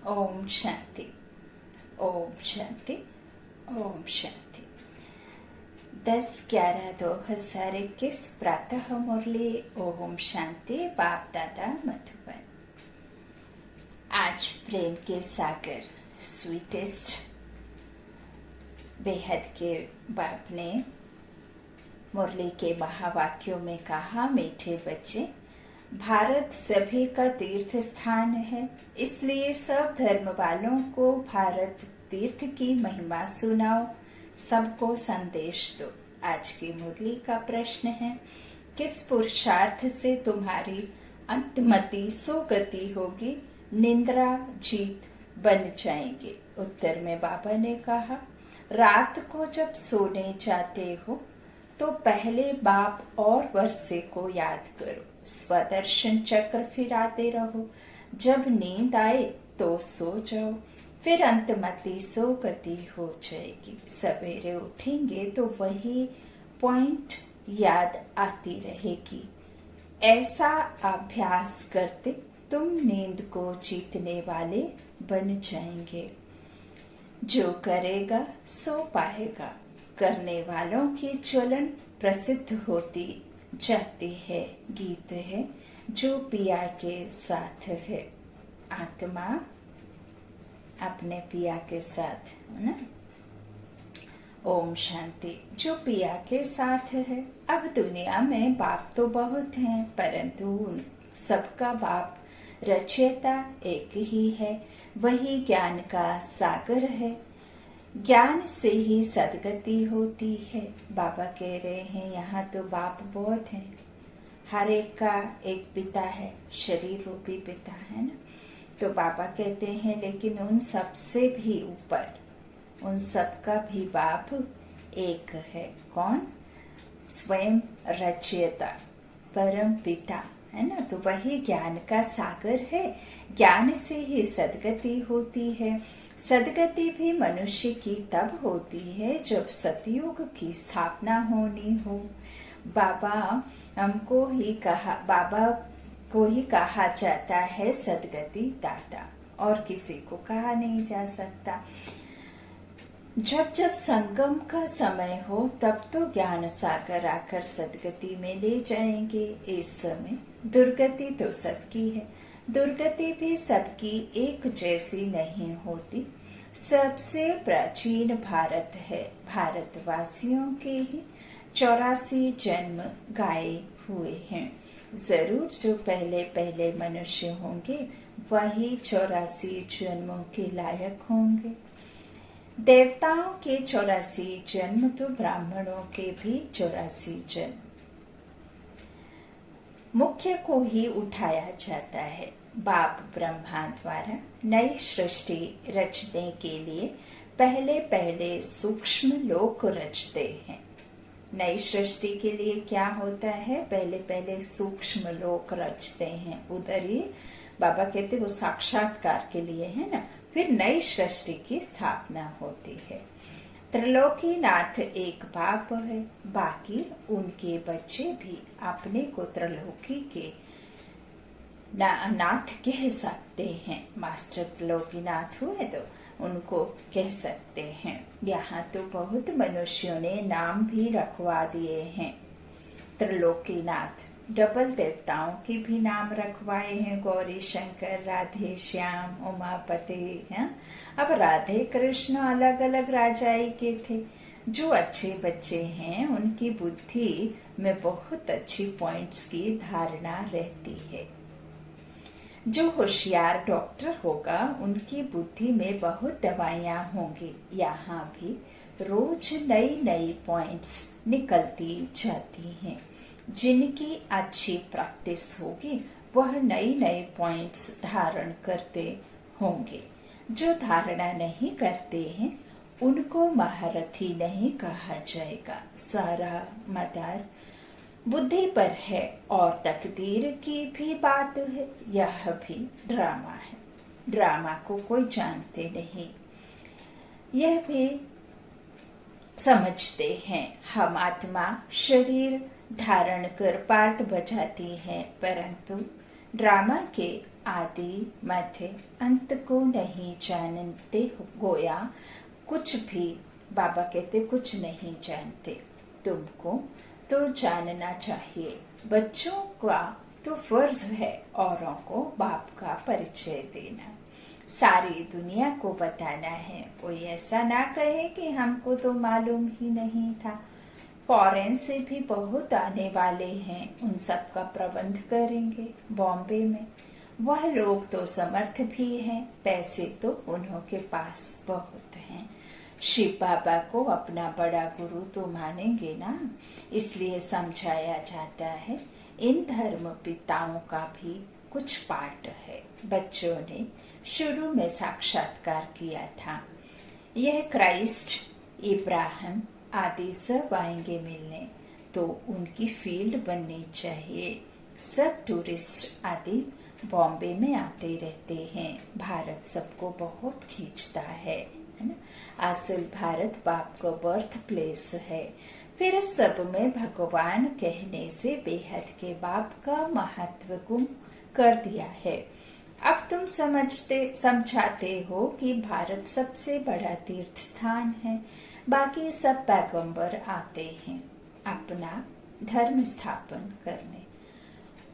ओम शांति। ओम शांति। ओम शांति। 10/11/2021 प्रातः मुरली। ओम शांति। बाप दादा मधुबन। आज प्रेम के सागर स्वीटेस्ट बेहद के बाप ने मुरली के महावाक्यों में कहा, मीठे बच्चे, भारत सभी का तीर्थ स्थान है, इसलिए सब धर्म वालों को भारत तीर्थ की महिमा सुनाओ, सबको संदेश दो। आज की मुरली का प्रश्न है, किस पुरुषार्थ से तुम्हारी अंतमति सुगति होगी, निंद्रा जीत बन जाएंगे। उत्तर में बाबा ने कहा, रात को जब सोने जाते हो तो पहले बाप और वर्षे को याद करो, स्वदर्शन चक्र फिराते रहो, जब नींद आए तो सो जाओ, फिर अंतमति सोगति हो जाएगी। सवेरे उठेंगे तो वही पॉइंट याद आती रहेगी। ऐसा अभ्यास करते तुम नींद को जीतने वाले बन जाएंगे। जो करेगा सो पाएगा। करने वालों की चलन प्रसिद्ध होती जाती है। गीत है, जो पिया के साथ है, आत्मा अपने पिया के साथ है ना। ओम शांति। जो पिया के साथ है। अब दुनिया में बाप तो बहुत हैं, परंतु सबका बाप रचयिता एक ही है, वही ज्ञान का सागर है। ज्ञान से ही सदगति होती है। बाबा कह रहे हैं, यहाँ तो बाप बहुत हैं, हर एक का एक पिता है, शरीर रूपी पिता है ना। तो बाबा कहते हैं, लेकिन उन सब से भी ऊपर, उन सब का भी बाप एक है। कौन? स्वयं रचयिता, परम पिता है ना। तो वही ज्ञान का सागर है। ज्ञान से ही सदगति होती है। सदगति भी मनुष्य की तब होती है जब सतयुग की स्थापना होनी हो। बाबा को ही कहा जाता है सदगति दाता, और किसी को कहा नहीं जा सकता। जब जब संगम का समय हो तब तो ज्ञान सागर आकर सदगति में ले जाएंगे। इस समय दुर्गति तो सबकी है, दुर्गति भी सबकी एक जैसी नहीं होती। सबसे प्राचीन भारत है। भारतवासियों के ही 84 जन्म गाए हुए हैं। जरूर जो पहले पहले मनुष्य होंगे वही 84 जन्मों के लायक होंगे। देवताओं के 84 जन्म तो ब्राह्मणों के भी 84 जन्म। मुख्य को ही उठाया जाता है। बाप ब्रह्मा द्वारा नई सृष्टि रचने के लिए पहले पहले सूक्ष्म लोक रचते हैं। नई सृष्टि के लिए क्या होता है? पहले पहले सूक्ष्म लोक रचते हैं। उधर ही बाबा कहते वो साक्षात्कार के लिए है ना। फिर नई सृष्टि की स्थापना होती है। त्रिलोकीनाथ एक बाप है, बाकी उनके बच्चे भी अपने को त्रिलोकी के नाथ कह सकते हैं। मास्टर त्रिलोकीनाथ हुए तो उनको कह सकते हैं। यहाँ तो बहुत मनुष्यों ने नाम भी रखवा दिए हैं। त्रिलोकीनाथ डबल देवताओं के भी नाम रखवाए हैं, गौरी शंकर, राधे श्याम, उमापति हैं। अब राधे कृष्ण अलग अलग राजाई के थे। जो अच्छे बच्चे हैं उनकी बुद्धि में बहुत अच्छी पॉइंट्स की धारणा रहती है। जो होशियार डॉक्टर होगा उनकी बुद्धि में बहुत दवाइयाँ होंगी। यहाँ भी रोज नई नई पॉइंट्स निकलती जाती हैं। जिनकी अच्छी प्रैक्टिस होगी वह नई नई पॉइंट्स धारण करते होंगे। जो धारणा नहीं करते हैं उनको महारथी नहीं कहा जाएगा। सारा मदार बुद्धि पर है। और तकदीर की भी बात है, यह भी ड्रामा है। ड्रामा को कोई जानते नहीं, यह भी समझते हैं। हम आत्मा शरीर धारण कर पार्ट बजाती है, परंतु ड्रामा के आदि मध्य अंत को नहीं जानते हो, गोया कुछ भी। बाबा कहते कुछ नहीं जानते, तुमको तो जानना चाहिए। बच्चों का तो फर्ज है औरों को बाप का परिचय देना, सारी दुनिया को बताना है। कोई ऐसा ना कहे कि हमको तो मालूम ही नहीं था। फॉरेन से भी बहुत आने वाले हैं, उन सब का प्रबंध करेंगे बॉम्बे में। वह लोग तो समर्थ भी हैं, पैसे तो उन्हों के पास बहुत हैं। शिव बाबा को अपना बड़ा गुरु तो मानेंगे ना, इसलिए समझाया जाता है। इन धर्म पिताओं का भी कुछ पाठ है। बच्चों ने शुरू में साक्षात्कार किया था। यह क्राइस्ट, इब्राहिम आदि सब आएंगे मिलने, तो उनकी फील्ड बननी चाहिए। सब टूरिस्ट आदि बॉम्बे में आते रहते हैं। भारत सबको बहुत खींचता है ना। असल भारत बाप का बर्थ प्लेस है। फिर सब में भगवान कहने से बेहद के बाप का महत्व गुम कर दिया है। अब तुम समझाते हो कि भारत सबसे बड़ा तीर्थ स्थान है। बाकी सब पैगंबर आते हैं अपना धर्म स्थापन करने,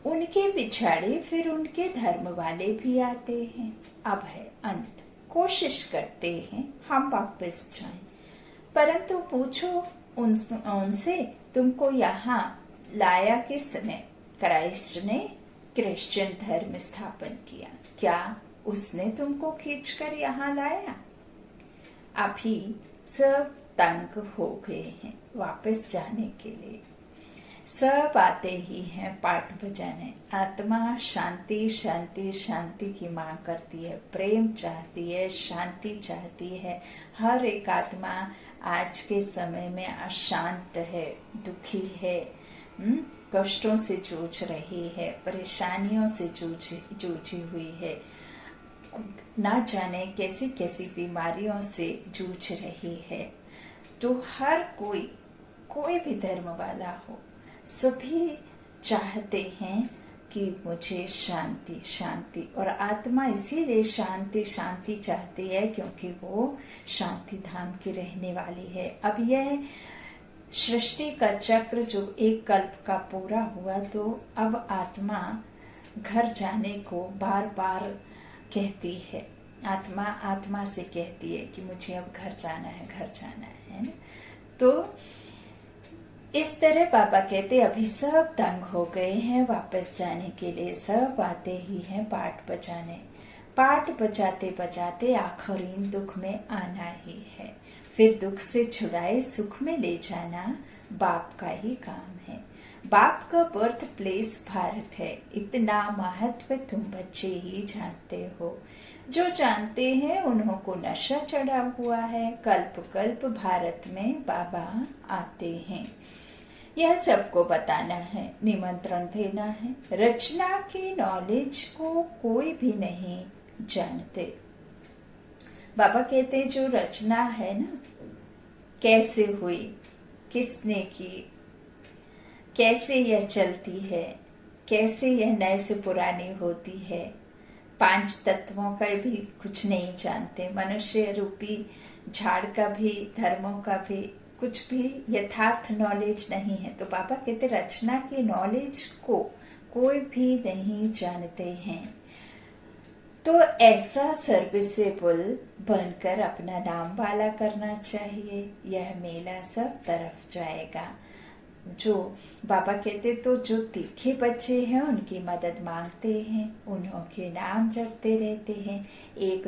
उनके पिछाड़े फिर उनके धर्म वाले भी आते हैं। अब है अंत, कोशिश करते हैं हम वापस जाएं, परंतु पूछो उनसे तुमको यहाँ लाया किसने? क्राइस्ट ने क्रिश्चियन धर्म स्थापन किया, क्या उसने तुमको खींचकर यहाँ लाया? अभी सब तंग हो गए हैं वापस जाने के लिए। सब आते ही हैं पाठ बजाने। आत्मा शांति शांति शांति की मांग करती है, प्रेम चाहती है, शांति चाहती है। हर एक आत्मा आज के समय में अशांत है, दुखी है, कष्टों से जूझ रही है, परेशानियों से जूझी हुई है, ना जाने कैसी कैसी बीमारियों से जूझ रही है। तो हर कोई भी धर्म वाला हो, सभी चाहते हैं कि मुझे शांति शांति, और आत्मा इसीलिए शांति शांति चाहती है क्योंकि वो शांति धाम की रहने वाली है। अब यह सृष्टि का चक्र जो एक कल्प का पूरा हुआ, तो अब आत्मा घर जाने को बार बार कहती है। आत्मा से कहती है कि मुझे अब घर जाना है ना। तो इस तरह बाबा कहते अभी सब तंग हो गए हैं वापस जाने के लिए। सब आते ही हैं पाठ बजाने। पाठ बजाते बजाते आखिरी दुख में आना ही है। फिर दुख से छुड़ाए सुख में ले जाना बाप का ही काम है। बाप का बर्थ प्लेस भारत है, इतना महत्व तुम बच्चे ही जानते हो। जो जानते हैं उन्हों को नशा चढ़ा हुआ है। कल्प कल्प भारत में बाबा आते हैं, यह सबको बताना है, निमंत्रण देना है। रचना की नॉलेज को कोई भी नहीं जानते। बाबा कहते हैं जो रचना है ना, कैसे हुई, किसने की, कैसे यह चलती है, कैसे यह नए से पुरानी होती है, 5 तत्वों का भी कुछ नहीं जानते। मनुष्य रूपी झाड़ का भी, धर्मों का भी कुछ भी यथार्थ नॉलेज नहीं है। तो बाबा कहते रचना की नॉलेज को कोई भी नहीं जानते हैं। तो ऐसा सर्विसेबल बनकर अपना नाम वाला करना चाहिए। यह मेला सब तरफ जाएगा। जो बाबा कहते तो जो तीखे बच्चे हैं उनकी मदद मांगते हैं, उन्हों के नाम जपते रहते हैं। एक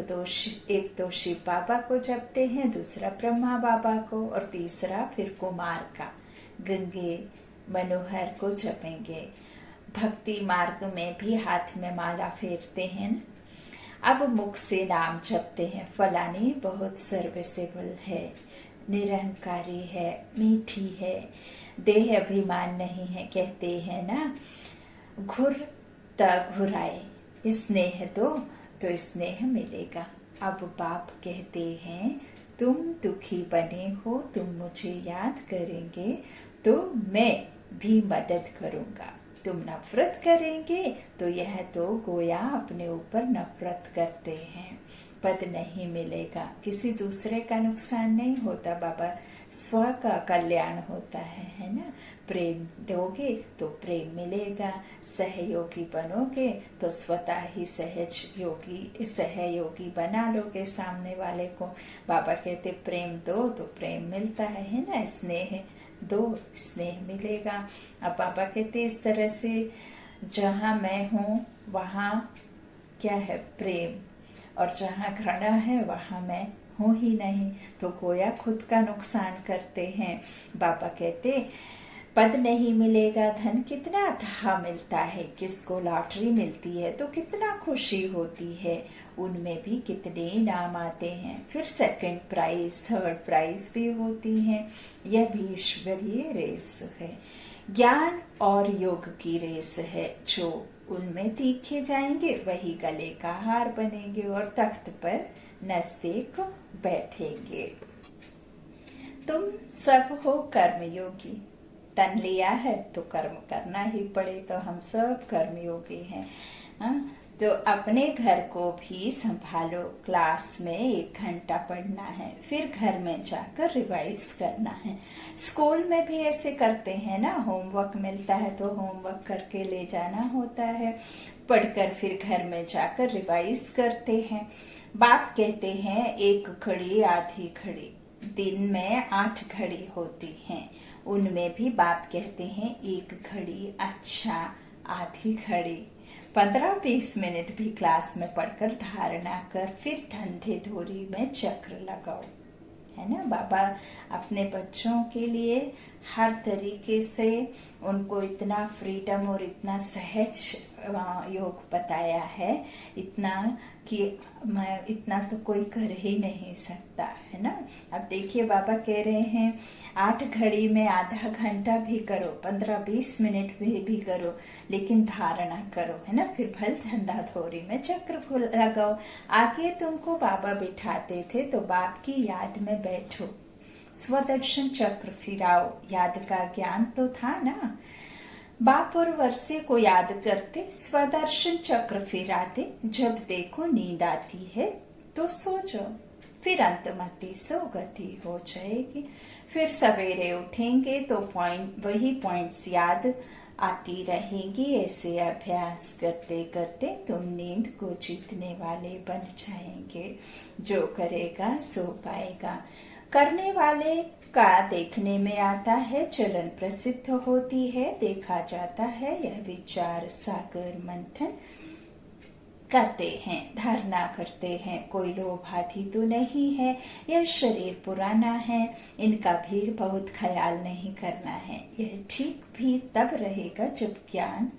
तो शिव बाबा को जपते हैं, दूसरा ब्रह्मा बाबा को, और तीसरा फिर कुमार का गंगे मनोहर को जपेंगे। भक्ति मार्ग में भी हाथ में माला फेरते हैं ना। अब मुख से नाम जपते हैं, फलानी बहुत सर्विसेबल है, निरहंकारी है, मीठी है, देह अभिमान नहीं है, कहते हैं ना, घुर त घुराए स्नेह दो तो स्नेह मिलेगा। अब बाप कहते हैं तुम दुखी बने हो, तुम मुझे याद करेंगे तो मैं भी मदद करूंगा, तुम नफरत करेंगे तो यह तो गोया अपने ऊपर नफरत करते हैं। पद नहीं मिलेगा, किसी दूसरे का नुकसान नहीं होता बाबा, स्व का कल्याण होता है ना। प्रेम दोगे तो प्रेम मिलेगा, सहयोगी बनोगे तो स्वतः ही सहयोगी बना लोगे सामने वाले को। बाबा कहते प्रेम दो तो प्रेम मिलता है ना, स्नेह दो स्नेह मिलेगा। अब बाबा कहते इस तरह से जहाँ मैं हूँ वहाँ क्या है, प्रेम, और जहाँ घृणा है वहाँ मैं हूँ ही नहीं, तो गोया खुद का नुकसान करते हैं। बाबा कहते पद नहीं मिलेगा, धन कितना अथाह मिलता है, किसको लॉटरी मिलती है तो कितना खुशी होती है, उनमें भी कितने इनाम आते हैं, फिर सेकंड प्राइज थर्ड प्राइज भी होती हैं। यह भी ईश्वरीय रेस है, ज्ञान और योग की रेस है। जो उनमें तीखे जाएंगे वही गले का हार बनेंगे और तख्त पर नजदीक बैठेंगे। तुम सब हो कर्मयोगी, तन लिया है तो कर्म करना ही पड़े, तो हम सब कर्मयोगी हैं। तो अपने घर को भी संभालो, क्लास में 1 घंटा पढ़ना है, फिर घर में जाकर रिवाइज करना है। स्कूल में भी ऐसे करते हैं ना, होमवर्क मिलता है तो होमवर्क करके ले जाना होता है, पढ़कर फिर घर में जाकर रिवाइज करते हैं। बाप कहते हैं 1 घड़ी आधी घड़ी, दिन में 8 घड़ी होती हैं, उनमें भी बाप कहते हैं 1 घड़ी अच्छा, आधी घड़ी 15-20 मिनट भी क्लास में पढ़कर धारणा कर, फिर धंधे धोरी में चक्र लगाओ, है ना। बाबा अपने बच्चों के लिए हर तरीके से उनको इतना फ्रीडम और इतना सहज योग बताया है, इतना कि मैं इतना तो कोई कर ही नहीं सकता, है ना। अब देखिए बाबा कह रहे हैं 8 घड़ी में आधा घंटा भी करो, 15-20 मिनट भी करो, लेकिन धारणा करो, है ना। फिर भल धंधा थोड़ी में चक्र लगाओ। आगे तुमको बाबा बिठाते थे तो बाप की याद में बैठो, स्वदर्शन चक्र फिराओ, याद का ज्ञान तो था ना। बाप और वर्षे को याद करते, स्वदर्शन चक्र फिराते, जब देखो नींद आती है तो सो जाओ, फिर अंतमति सो गति हो जाएगी। फिर सवेरे उठेंगे तो वही पॉइंट्स याद आती रहेंगी। ऐसे अभ्यास करते करते तुम नींद को जीतने वाले बन जाएंगे। जो करेगा सो पाएगा। करने वाले का देखने में आता है, चलन प्रसिद्ध होती है, देखा जाता है। यह विचार सागर मंथन करते हैं, धारणा करते हैं। कोई लोभ आदि तो नहीं है, यह शरीर पुराना है, इनका भी बहुत ख्याल नहीं करना है। यह ठीक भी तब रहेगा जब ज्ञान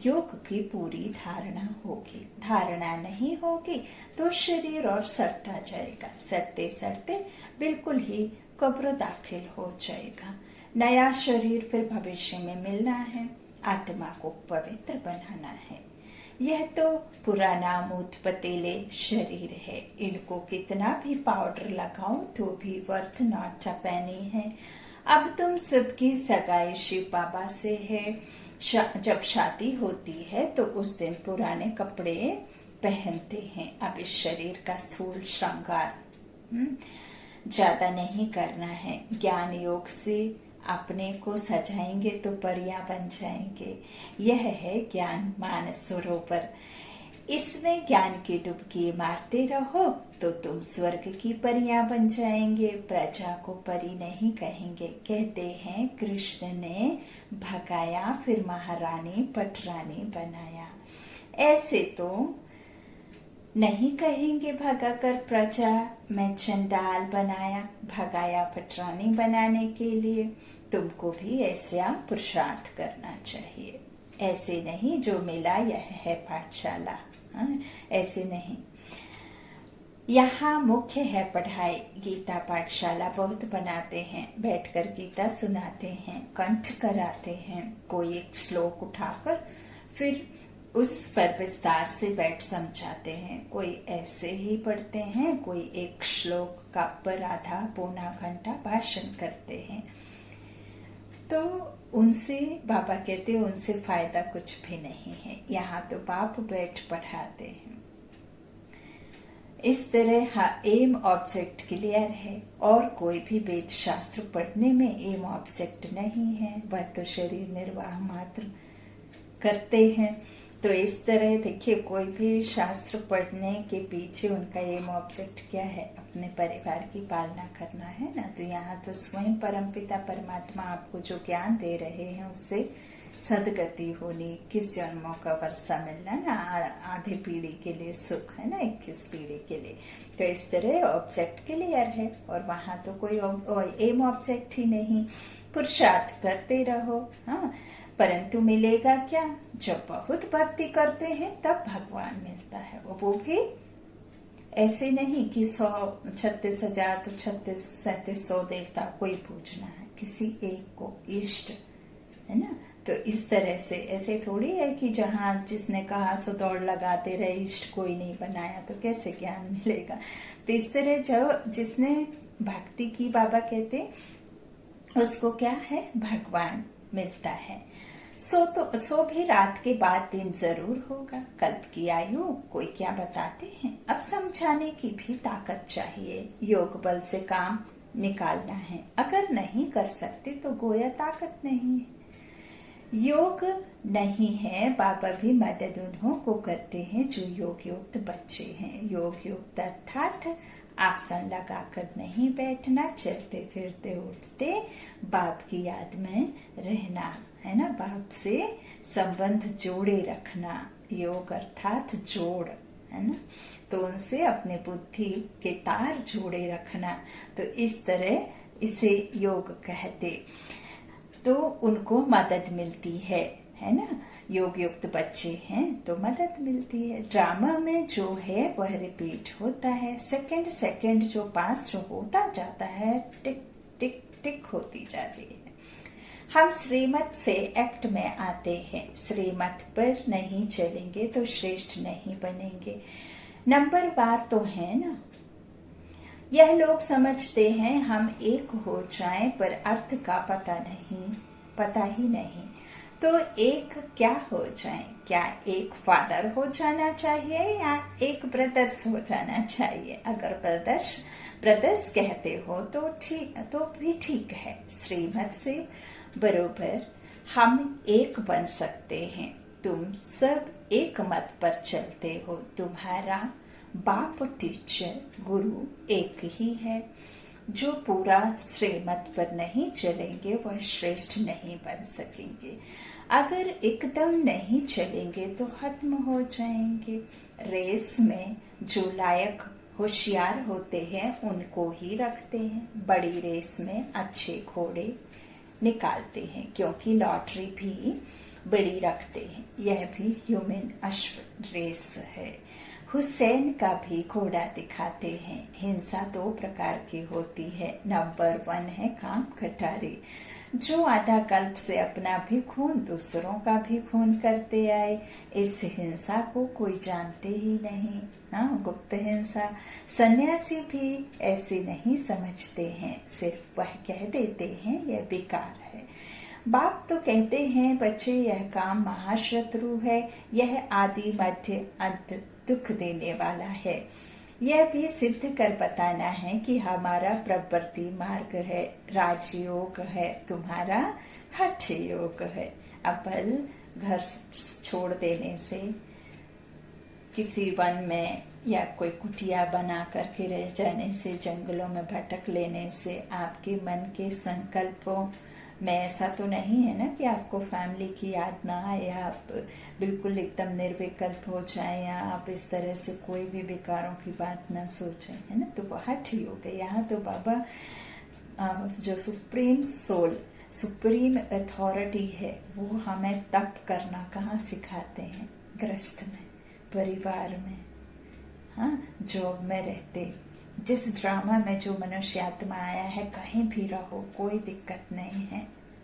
योग की पूरी धारणा होगी। धारणा नहीं होगी तो शरीर और सड़ता जाएगा, सड़ते सड़ते बिल्कुल ही कब्र दाखिल हो जाएगा। नया शरीर फिर भविष्य में मिलना है, आत्मा को पवित्र बनाना है। यह तो पुराना मूत पतीले शरीर है, इनको कितना भी पाउडर लगाओ तो भी वर्थ नॉट चपैनी है। अब तुम सबकी सगाई शिव बाबा से है। जब शादी होती है तो उस दिन पुराने कपड़े पहनते हैं। अब इस शरीर का स्थूल श्रृंगार ज्यादा नहीं करना है। ज्ञान योग से अपने को सजाएंगे तो परियां बन जाएंगे। यह है ज्ञान मानस सरोवर। इसमें ज्ञान की डुबकी मारते रहो तो तुम स्वर्ग की परियां बन जाएंगे। प्रजा को परी नहीं कहेंगे। कहते हैं कृष्ण ने भगाया फिर महारानी पटरानी बनाया। ऐसे तो नहीं कहेंगे भगाकर प्रजा में चंडाल बनाया, भगाया पटरानी बनाने के लिए। तुमको भी ऐसा पुरुषार्थ करना चाहिए। ऐसे नहीं जो मिला यह है पाठशाला, ऐसे नहीं। यहाँ मुख्य है पढ़ाई। गीता पाठशाला बहुत बनाते हैं, बैठकर गीता सुनाते हैं, कंठ कराते हैं। कोई एक श्लोक उठाकर फिर उस पर विस्तार से बैठ समझाते हैं। कोई ऐसे ही पढ़ते हैं, कोई एक श्लोक का पर आधा पौना घंटा भाषण करते हैं। तो उनसे बाबा कहते हैं उनसे फायदा कुछ भी नहीं है, यहाँ तो बाप बैठ पढ़ाते हैं। इस तरह एम ऑब्जेक्ट क्लियर है, और कोई भी वेद शास्त्र पढ़ने में एम ऑब्जेक्ट नहीं है, वह तो शरीर निर्वाह मात्र करते हैं। तो इस तरह देखिए, कोई भी शास्त्र पढ़ने के पीछे उनका एम ऑब्जेक्ट क्या है? अपने परिवार की पालना करना है ना। तो यहाँ तो स्वयं परमपिता परमात्मा आपको जो ज्ञान दे रहे हैं उससे सदगति होनी, 21 जन्मों का वर्षा मिलना ना, आधे पीढ़ी के लिए सुख है ना, 21 पीढ़ी के लिए। तो इस तरह ऑब्जेक्ट क्लियर है, और वहाँ तो कोई एम ऑब्जेक्ट ही नहीं। पुरुषार्थ करते रहो, हाँ, परंतु मिलेगा क्या? जब बहुत भक्ति करते हैं तब भगवान मिलता है, और वो भी ऐसे नहीं कि 136,000 तो 3600 देवता कोई पूजना है, किसी एक को इष्ट, है ना। तो इस तरह से ऐसे थोड़ी है कि जहाँ जिसने कहा सो दौड़ लगाते रहे, इष्ट कोई नहीं बनाया, तो कैसे ज्ञान मिलेगा। तो इस तरह जो जिसने भक्ति की, बाबा कहते उसको क्या है? भगवान मिलता है। सो भी रात के बाद दिन जरूर होगा। कल्प की आयु कोई क्या बताते हैं। अब समझाने की भी ताकत चाहिए। योग बल से काम निकालना है, अगर नहीं कर सकते तो गोया ताकत नहीं है, योग नहीं है। बाबा भी मदद उन्हों को करते हैं जो योग युक्त बच्चे हैं। योग युक्त अर्थात आसन लगाकर नहीं बैठना, चलते फिरते उठते बाप की याद में रहना, है ना, बाप से संबंध जोड़े रखना। योग अर्थात जोड़, है ना, तो उनसे अपने बुद्धि के तार जोड़े रखना। तो इस तरह इसे योग कहते। तो उनको मदद मिलती है ना। योग युक्त बच्चे हैं तो मदद मिलती है। ड्रामा में जो है वह रिपीट होता है, सेकंड सेकंड जो पास जो होता जाता है, टिक टिक टिक होती जाती है। हम श्रीमत से एक्ट में आते हैं। श्रीमत पर नहीं चलेंगे तो श्रेष्ठ नहीं बनेंगे। नंबर बार तो है ना। यह लोग समझते हैं हम एक हो जाएं, पर अर्थ का पता ही नहीं। तो एक क्या हो जाएं? क्या एक फादर हो जाना चाहिए या एक ब्रदर्स हो जाना चाहिए? अगर ब्रदर्स कहते हो तो ठीक, तो भी ठीक है। श्रीमत से बरोबर हम एक बन सकते हैं। तुम सब एक मत पर चलते हो। तुम्हारा बाप टीचर गुरु एक ही है। जो पूरा श्रीमत पर नहीं चलेंगे वह श्रेष्ठ नहीं बन सकेंगे। अगर एकदम नहीं चलेंगे तो खत्म हो जाएंगे। रेस में जो लायक होशियार होते हैं उनको ही रखते हैं। बड़ी रेस में अच्छे घोड़े निकालते हैं, क्योंकि लॉटरी भी बड़ी रखते हैं। यह भी ह्यूमन अश्व रेस है। हुसैन का भी घोड़ा दिखाते हैं। हिंसा 2 प्रकार की होती है। नंबर 1 है काम खटारी, जो आधा कल्प से अपना भी खून दूसरों का भी खून करते आए। इस हिंसा को कोई जानते ही नहीं, गुप्त हिंसा। सन्यासी भी ऐसे नहीं समझते हैं, सिर्फ वह कह देते हैं यह बेकार है। बाप तो कहते हैं बच्चे यह काम महाशत्रु है, यह आदि मध्य अंत दुख देने वाला है। यह भी सिद्ध कर बताना है कि हमारा प्रवृत्ति मार्ग है, राजयोग है, तुम्हारा हठ योग है। अपल घर छोड़ देने से, किसी वन में या कोई कुटिया बना करके रह जाने से, जंगलों में भटक लेने से आपके मन के संकल्पों में ऐसा तो नहीं है ना कि आपको फैमिली की याद ना आए, आप बिल्कुल एकदम निर्विकल्प हो जाए, या आप इस तरह से कोई भी विकारों की बात ना सोचें, है ना। तो बहुत ही हो गए। यहाँ तो बाबा जो सुप्रीम सोल, सुप्रीम अथॉरिटी है, वो हमें तप करना कहाँ सिखाते हैं? गृहस्थ में, परिवार में, हाँ, जॉब में रहते, जिस ड्रामा में जो मनुष्य आत्मा आया है, कहीं भी रहो, कोई दिक्कत नहीं है,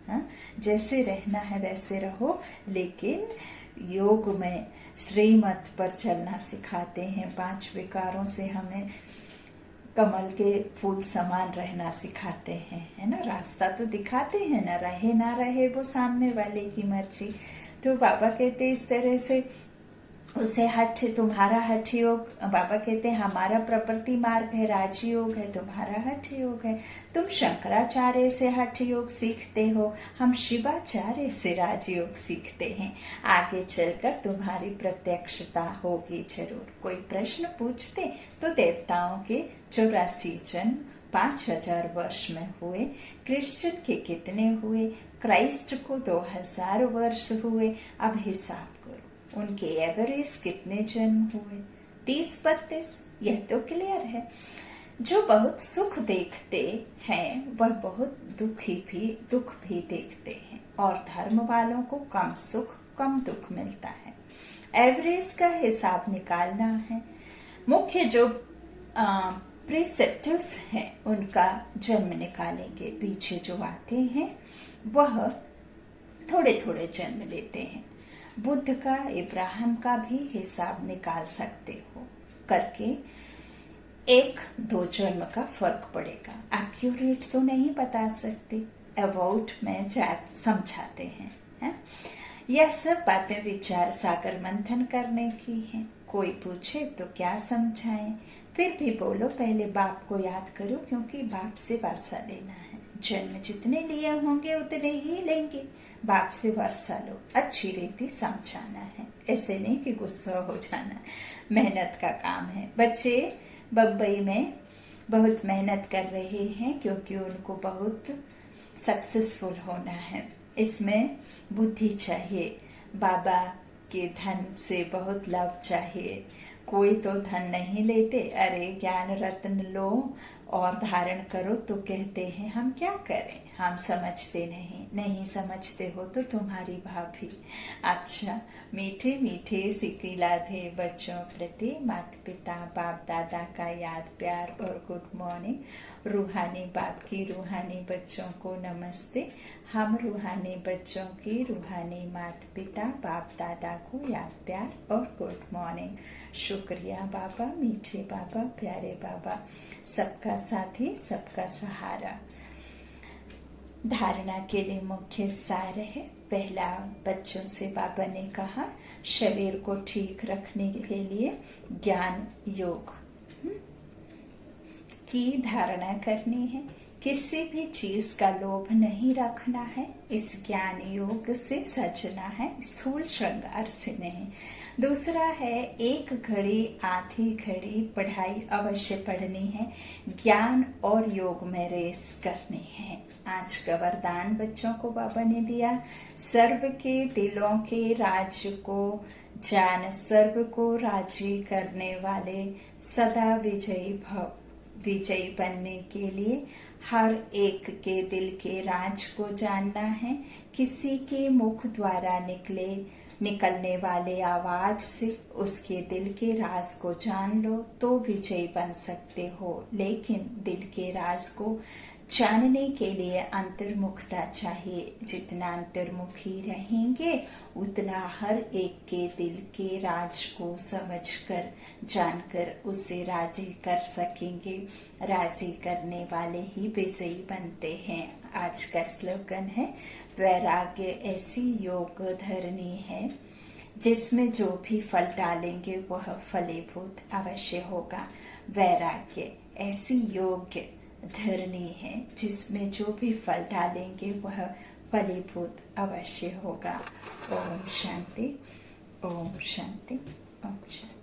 हाँ, जैसे रहना है वैसे रहो। लेकिन योग में श्रीमत पर चलना सिखाते हैं। 5 विकारों से हमें कमल के फूल समान रहना सिखाते हैं, है ना। रास्ता तो दिखाते हैं ना, रहे ना रहे वो सामने वाले की मर्जी। तो बाबा कहते इस तरह से उसे हठ, तुम्हारा हठ योग, बाबा कहते हैं हमारा प्रकृति मार्ग है, राजयोग है, तुम्हारा हठ योग है। तुम शंकराचार्य से हठ योग सीखते हो, हम शिवाचार्य से राजयोग सीखते हैं। आगे चलकर तुम्हारी प्रत्यक्षता होगी जरूर। कोई प्रश्न पूछते तो देवताओं के 84 जन्म 5000 वर्ष में हुए, क्रिश्चियन के कितने हुए, क्राइस्ट को 2000 वर्ष हुए, अब हिसाब करो उनके एवरेज कितने जन्म हुए, 30-32, यह तो क्लियर है। जो बहुत सुख देखते हैं वह बहुत दुख भी देखते हैं, और धर्म वालों को कम सुख कम दुख मिलता है। एवरेज का हिसाब निकालना है। मुख्य जो प्रिसेप्टिव्स हैं उनका जन्म निकालेंगे, पीछे जो आते हैं वह थोड़े थोड़े जन्म लेते हैं। बुद्ध का, इब्राहिम का भी हिसाब निकाल सकते हो करके, 1-2 जन्म का फर्क पड़ेगा। एक्यूरेट तो नहीं बता सकते, अबाउट में समझाते हैं, है? यह सब बातें विचार सागर मंथन करने की हैं। कोई पूछे तो क्या समझाएं, फिर भी बोलो पहले बाप को याद करो, क्योंकि बाप से वर्षा लेना है। जन्म जितने लिए होंगे उतने ही लेंगे। बाप से वर्षा लो, अच्छी रीति समझाना है, ऐसे नहीं कि गुस्सा हो जाना। मेहनत का काम है। बच्चे बम्बई में बहुत मेहनत कर रहे हैं क्योंकि उनको बहुत सक्सेसफुल होना है। इसमें बुद्धि चाहिए, बाबा के धन से बहुत लव चाहिए। कोई तो धन नहीं लेते, अरे ज्ञान रत्न लो और धारण करो तो कहते हैं हम क्या करें, हम समझते नहीं समझते हो तो तुम्हारी भाभी। अच्छा, मीठे मीठे सिकिलाधे बच्चों प्रति माता पिता बाप दादा का याद प्यार और गुड मॉर्निंग। रूहानी बाप की रूहानी बच्चों को नमस्ते। हम रूहानी बच्चों की रूहानी माता पिता बाप दादा को याद प्यार और गुड मॉर्निंग। शुक्रिया बाबा, मीठे बाबा, प्यारे बाबा, सबका साथी सबका सहारा। धारणा के लिए मुख्य सार है। पहला, बच्चों से बाबा ने कहा शरीर को ठीक रखने के लिए ज्ञान योग की धारणा करनी है। किसी भी चीज का लोभ नहीं रखना है। इस ज्ञान योग से सजना है, स्थूल श्रृंगार से नहीं। दूसरा है, एक घड़ी आधी घड़ी पढ़ाई अवश्य पढ़नी है। ज्ञान और योग में रेस करनी है। आज का वरदान बच्चों को बाबा ने दिया, सर्व के दिलों के राज को जान, सर्व को राजी करने वाले सदा विजयी भव। विजयी बनने के लिए हर एक के दिल के राज को जानना है। किसी के मुख द्वारा निकलने वाले आवाज से उसके दिल के राज को जान लो तो विजयी बन सकते हो। लेकिन दिल के राज को जानने के लिए अंतर्मुखता चाहिए। जितना अंतर्मुखी रहेंगे उतना हर एक के दिल के राज को समझकर जानकर उसे राजी कर सकेंगे। राजी करने वाले ही विजयी बनते हैं। आज का स्लोगन है, वैराग्य ऐसी योग धरनी है जिसमें जो भी फल डालेंगे वह फलीभूत अवश्य होगा। वैराग्य ऐसी योग्य धरनी है जिसमें जो भी फल डालेंगे वह फलीभूत अवश्य होगा। ओम शांति, ओम शांति, ओम शांति।